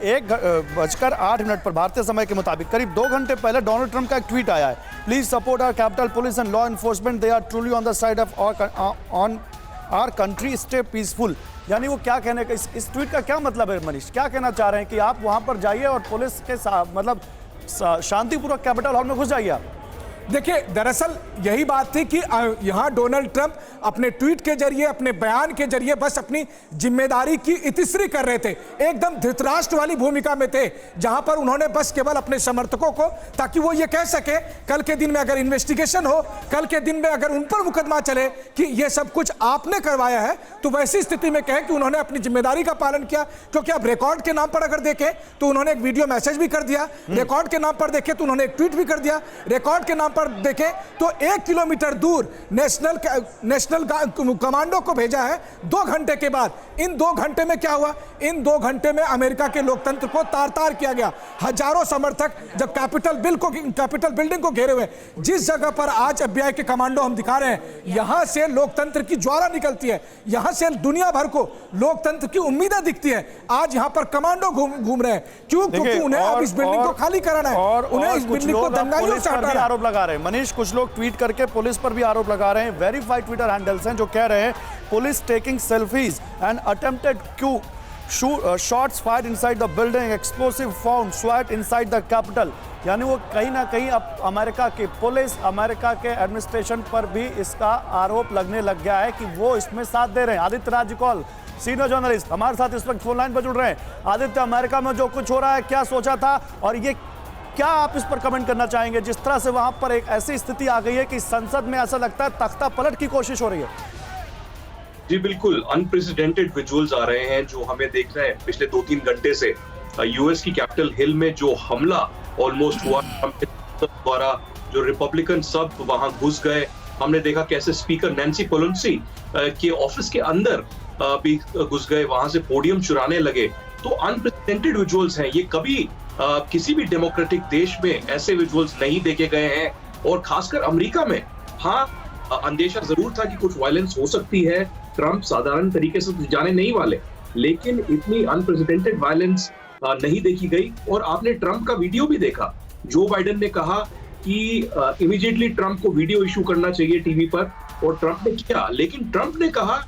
1:08 पर भारतीय समय के मुताबिक करीब 2 घंटे पहले डोनाल्ड ट्रंप का एक ट्वीट आया है, please support our Capitol police and law enforcement, they are truly on the side of on our country, stay peaceful. यानी वो क्या कहने का, इस ट्वीट का क्या मतलब है मनीष? क्या कहना चाह रहे हैं कि आप वहां पर जाइए और पुलिस के साथ मतलब शांतिपूर्वक कैपिटल हॉल में घुस जाइए आप? देखिए, दरअसल यही बात थी कि यहां डोनाल्ड ट्रंप अपने ट्वीट के जरिए, अपने बयान के जरिए बस अपनी जिम्मेदारी की इतिश्री कर रहे थे। एकदम धृतराष्ट्र वाली भूमिका में थे, जहां पर उन्होंने बस केवल अपने समर्थकों को, ताकि वो ये कह सके कल के दिन में अगर इन्वेस्टिगेशन हो, कल के दिन में अगर उन पर मुकदमा चले कि ये सब कुछ आपने करवाया है, तो वैसी स्थिति में कहें कि उन्होंने अपनी जिम्मेदारी का पालन किया। क्योंकि अब रिकॉर्ड के नाम पर अगर देखें तो उन्होंने एक वीडियो मैसेज भी कर दिया, रिकॉर्ड के नाम पर देखें तो उन्होंने एक ट्वीट भी कर दिया, रिकॉर्ड के नाम पर देखें तो 1 किलोमीटर दूर नेशनल कमांडो को भेजा है 2 घंटे के बाद। इन 2 घंटे में क्या हुआ? इन 2 घंटे में अमेरिका के लोकतंत्र को तार-तार किया गया। हजारों समर्थक जब कैपिटल बिल्डिंग को घेरे हुए, जिस जगह पर आज FBI के कमांडो हम दिखा रहे हैं, यहां से लोकतंत्र की ज्वाला निकलती है, यहां से दुनिया भर को लोकतंत्र की उम्मीदें दिखती है। आज यहां पर कमांडो घूम रहे हैं। क्यों? क्योंकि उन्हें अब इस बिल्डिंग को खाली कराना है, उन्हें इस बिल्डिंग को दंगाइयों से हटाना है। आरोप लगा रहे हैं मनीष, कुछ लोग ट्वीट करके पुलिस पर भी आरोप लगा रहे हैं। वेरीफाइड ट्विटर हैंडल्स हैं जो कह रहे हैं police taking selfies and attempted coup shots fired inside the building, explosive found स्वाट इनसाइड द कैपिटल। यानी वो कहीं ना कहीं अब अमेरिका की पुलिस, अमेरिका के एडमिनिस्ट्रेशन पर भी इसका आरोप लगने लग गया है कि वो इसमें साथ दे रहे हैं। आदित्य राजकौल, सीनियर जर्नलिस्ट, हमारे साथ इस वक्त फोन लाइन पर जुड़ रहे हैं। आदित्य, अमेरिका में जो कुछ हो रहा है, क्या सोचा था और ये क्या आप इस पर कमेंट करना चाहेंगे? जिस तरह से वहां पर एक ऐसी स्थिति आ गई है कि संसद में ऐसा लगता है तख्ता पलट की कोशिश हो रही है। जी बिल्कुल, अनप्रेसिडेंटेड विजुअल्स आ रहे हैं जो हमें देख रहे हैं पिछले 2-3 घंटे से। यूएस की कैपिटल हिल में जो हमला ऑलमोस्ट हुआ द्वारा, जो रिपब्लिकन सब वहां घुस गए। हमने देखा कैसे स्पीकर नैंसी पेलोसी के ऑफिस के अंदर भी घुस गए, वहां से पोडियम चुराने लगे। तो अनप्रेसिडेंटेड विजुअल्स हैं ये, कभी किसी भी डेमोक्रेटिक देश में ऐसे विजुअल्स नहीं देखे गए हैं। और खासकर अमेरिका में हाँ, अंदेशा जरूर था कि कुछ वायलेंस हो सकती है, ट्रंप साधारण तरीके से जाने नहीं वाले, लेकिन इतनी अनप्रेसिडेंटेड वायलेंस नहीं देखी गई। और आपने ट्रंप का वीडियो भी देखा, जो बाइडेन ने कहा कि इमीडिएटली ट्रंप को वीडियो इशू करना चाहिए टीवी पर, और ट्रंप ने किया। लेकिन ट्रंप ने कहा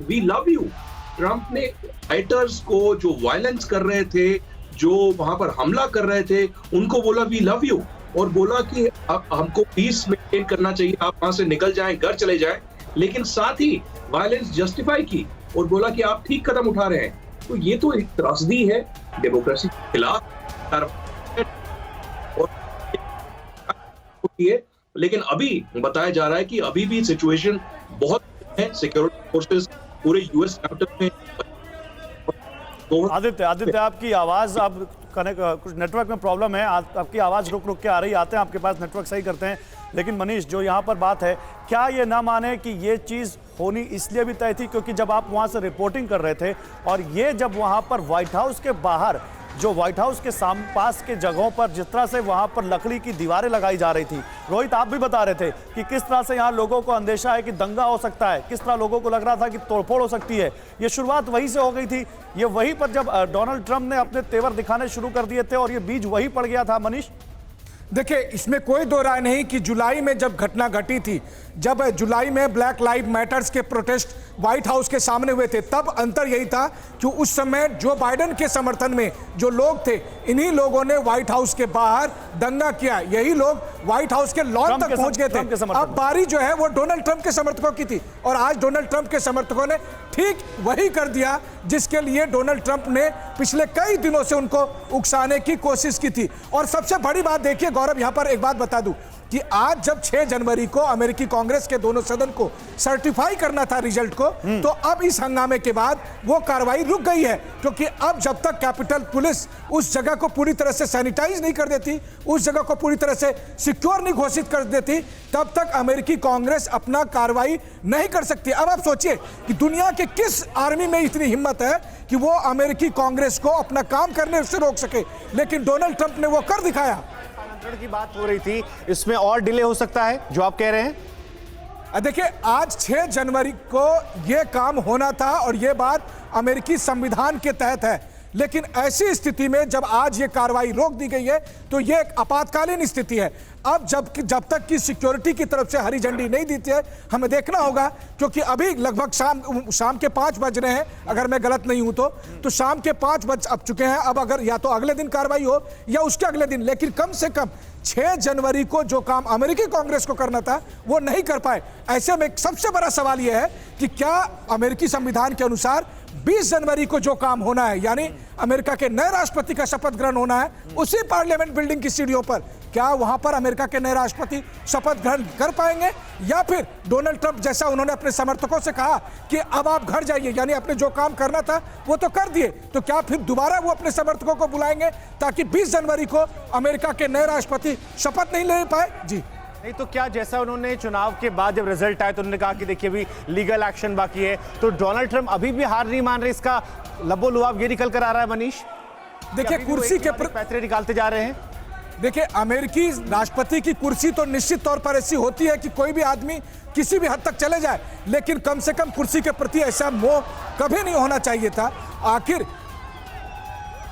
वी लव यू। ट्रंप ने राइटर्स को जो वायलेंस कर रहे थे, जो वहां पर हमला कर रहे थे, उनको बोला वी लव यू, और बोला कि अब हमको पीस मेंटेन करना चाहिए, आप वहां से निकल जाएं, घर चले जाएं। लेकिन साथ ही वायलेंस जस्टिफाई की और बोला कि आप ठीक कदम उठा रहे हैं। तो ये तो एक त्रासदी है डेमोक्रेसी के खिलाफ और लेकिन अभी बताया जा रहा है कि अभी भी सिचुएशन बहुत है, सिक्योरिटी फोर्सेस पूरे यूएस कैपिटल में। आदित्य, आपकी आवाज अब कुछ नेटवर्क में प्रॉब्लम है, आपकी आवाज रुक के आ रही है। आते हैं आपके पास, नेटवर्क सही करते हैं। लेकिन मनीष, जो यहाँ पर बात है, क्या ये ना माने कि ये चीज़ होनी इसलिए भी तय थी क्योंकि जब आप वहाँ से रिपोर्टिंग कर रहे थे और ये जब वहाँ पर व्हाइट हाउस के बाहर, जो व्हाइट हाउस के पास के जगहों पर जिस तरह से वहाँ पर लकड़ी की दीवारें लगाई जा रही थी, रोहित आप भी बता रहे थे कि किस तरह से यहाँ लोगों को अंदेशा है कि दंगा हो सकता है, किस तरह लोगों को लग रहा था कि तोड़फोड़ हो सकती है। ये शुरुआत वहीं से हो गई थी, ये वहीं पर जब डोनाल्ड ट्रंप ने अपने तेवर दिखाने शुरू कर दिए थे और ये बीज वहीं पड़ गया था। मनीष, देखिए, इसमें कोई दो राय नहीं कि जुलाई में जब घटना घटी थी, जब जुलाई में ब्लैक लाइव मैटर्स के प्रोटेस्ट व्हाइट हाउस के सामने हुए थे, तब अंतर यही था कि उस समय जो बाइडेन के समर्थन में जो लोग थे, इन्हीं लोगों ने व्हाइट हाउस के बाहर दंगा किया। यही लोग व्हाइट हाउस के लॉन तक पहुंच गए थे। अब बारी जो है वो डोनाल्ड ट्रंप के समर्थकों की थी, और आज डोनाल्ड ट्रंप के समर्थकों ने ठीक वही कर दिया जिसके लिए डोनाल्ड ट्रंप ने पिछले कई दिनों से उनको उकसाने की कोशिश की थी। और सबसे बड़ी बात देखिए गौरव, यहां पर एक बात बता दूं कि आज जब 6 जनवरी को अमेरिकी कांग्रेस के दोनों सदन को सर्टिफाई करना था रिजल्ट को, तो अब इस हंगामे के बाद वो कार्रवाई रुक गई है। क्योंकि अब जब तक कैपिटल पुलिस उस जगह को पूरी तरह से सैनिटाइज नहीं कर देती, उस जगह को पूरी तरह से सिक्योर नहीं घोषित कर देती, तब तक अमेरिकी कांग्रेस अपना कार्रवाई नहीं कर सकती। अब आप सोचिए कि दुनिया के किस आर्मी में इतनी हिम्मत है कि वो अमेरिकी कांग्रेस को अपना काम करने से रोक सके, लेकिन डोनाल्ड ट्रंप ने वो कर दिखाया। की बात हो रही थी, इसमें और डिले हो सकता है जो आप कह रहे हैं? देखिए, आज 6 जनवरी को यह काम होना था और यह बात अमेरिकी संविधान के तहत है लेकिन ऐसी स्थिति में जब आज ये कार्रवाई रोक दी गई है तो ये एक आपातकालीन स्थिति है। अब जब तक कि सिक्योरिटी की तरफ से हरी झंडी नहीं देती है, हमें देखना होगा, क्योंकि अभी लगभग शाम के 5 बज रहे हैं, अगर मैं गलत नहीं हूं तो शाम के 5 बज अब चुके हैं। अब अगर या तो अगले दिन कार्रवाई हो या उसके अगले दिन, लेकिन कम से कम 6 जनवरी को जो काम अमेरिकी कांग्रेस को करना था वो नहीं कर पाए। ऐसे में सबसे बड़ा सवाल यह है कि क्या अमेरिकी संविधान के अनुसार 20 जनवरी को जो काम होना है, यानी अमेरिका के नए राष्ट्रपति का शपथ ग्रहण होना है उसी पार्लियामेंट बिल्डिंग की सीढ़ियों पर, क्या वहां पर अमेरिका के नए राष्ट्रपति शपथ ग्रहण कर पाएंगे, या फिर डोनाल्ड ट्रंप जैसा उन्होंने अपने समर्थकों से कहा कि अब आप घर जाइए, यानी अपने जो काम करना था वो तो कर दिए, तो क्या फिर दोबारा वो अपने समर्थकों को बुलाएंगे ताकि 20 जनवरी को अमेरिका के नए राष्ट्रपति शपथ नहीं ले पाए? जी नहीं तो क्या, जैसा उन्होंने चुनाव के बाद जब रिजल्ट आए तो उन्होंने कहा कि देखिए अभी लीगल एक्शन बाकी है, तो डोनाल्ड ट्रंप अभी भी हार नहीं मान रहे, इसका लबो-लुआब ये निकल कर आ रहा है मनीष? देखिए कुर्सी के पैतरे निकालते जा रहे हैं। देखिए अमेरिकी राष्ट्रपति की कुर्सी तो निश्चित तौर पर ऐसी होती है कि कोई भी आदमी किसी भी हद तक चले जाए, लेकिन कम से कम कुर्सी के प्रति ऐसा मोह कभी नहीं होना चाहिए था। आखिर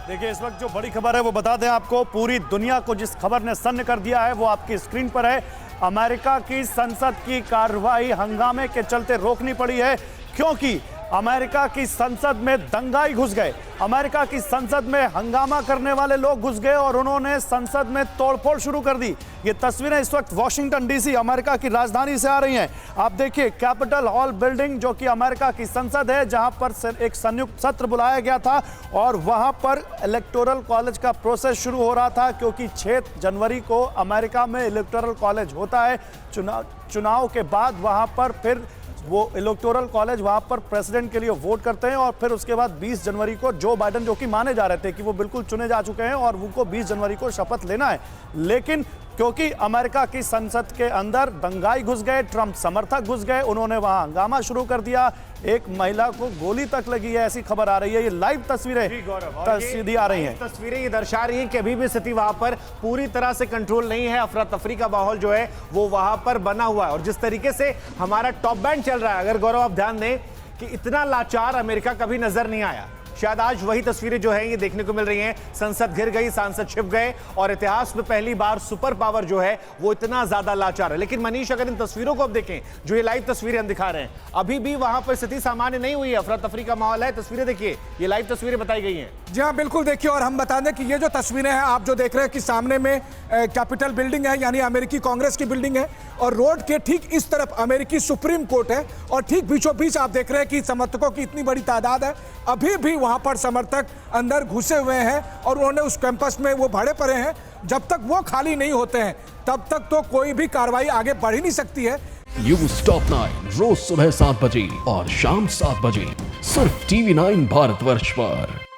देखिए इस वक्त जो बड़ी खबर है वो बता दें आपको, पूरी दुनिया को जिस खबर ने सन्न कर दिया है वो आपकी स्क्रीन पर है। अमेरिका की संसद की कार्रवाई हंगामे के चलते रोकनी पड़ी है, क्योंकि अमेरिका की संसद में दंगाई घुस गए। अमेरिका की संसद में हंगामा करने वाले लोग घुस गए और उन्होंने संसद में तोड़फोड़ शुरू कर दी। ये तस्वीरें इस वक्त वॉशिंगटन डीसी अमेरिका की राजधानी से आ रही हैं। आप देखिए कैपिटल हॉल बिल्डिंग जो कि अमेरिका की संसद है, जहां पर एक संयुक्त सत्र बुलाया गया था और वहां पर इलेक्टोरल कॉलेज का प्रोसेस शुरू हो रहा था, क्योंकि 6 जनवरी को अमेरिका में इलेक्टोरल कॉलेज होता है। चुनाव के बाद वहां पर फिर वो इलेक्टोरल कॉलेज वहां पर प्रेसिडेंट के लिए वोट करते हैं और फिर उसके बाद 20 जनवरी को जो बाइडेन, जो कि माने जा रहे थे कि वो बिल्कुल चुने जा चुके हैं और उनको 20 जनवरी को शपथ लेना है, लेकिन क्योंकि अमेरिका की संसद के अंदर दंगाई घुस गए, ट्रंप समर्थक घुस गए, उन्होंने वहां हंगामा शुरू कर दिया, एक महिला को गोली तक लगी है, ऐसी खबर आ रही है। ये लाइव तस्वीरें सीधी आ रही हैं। तस्वीरें ये दर्शा रही हैं कि अभी भी स्थिति वहां पर पूरी तरह से कंट्रोल नहीं है, अफरा तफरी का माहौल जो है वो वहां पर बना हुआ है। और जिस तरीके से हमारा टॉप बैंड चल रहा है, अगर गौरव आप ध्यान दें कि इतना लाचार अमेरिका कभी नजर नहीं आया। शायद आज वही तस्वीरें जो है ये देखने को मिल रही हैं, संसद घिर गई, सांसद छिप गए और इतिहास में पहली बार सुपर पावर जो है वो इतना ज्यादा लाचार है। लेकिन मनीष, अगर इन तस्वीरों को आप देखें, जो ये लाइव तस्वीरें हम दिखा रहे हैं, अभी भी वहां पर स्थिति सामान्य नहीं हुई है, अफरा तफरी का माहौल है। तस्वीरें देखिए, ये लाइव तस्वीरें बताई गई हैं। जी हाँ बिल्कुल, देखिए, और हम बता दें कि ये जो तस्वीरें हैं आप जो देख रहे हैं कि सामने में कैपिटल बिल्डिंग है, यानी अमेरिकी कांग्रेस की बिल्डिंग है, और रोड के ठीक इस तरफ अमेरिकी सुप्रीम कोर्ट है, और ठीक बीचों बीच आप देख रहे हैं कि समर्थकों की इतनी बड़ी तादाद है। अभी भी वहां पर समर्थक अंदर घुसे हुए हैं और उन्होंने उस कैंपस में वो भरे पड़े हैं। जब तक वो खाली नहीं होते हैं तब तक तो कोई भी कार्रवाई आगे बढ़ ही नहीं सकती है। न्यूज़ टॉप 9 रोज सुबह 7 बजे और शाम 7 बजे सिर्फ TV9 भारतवर्ष पर।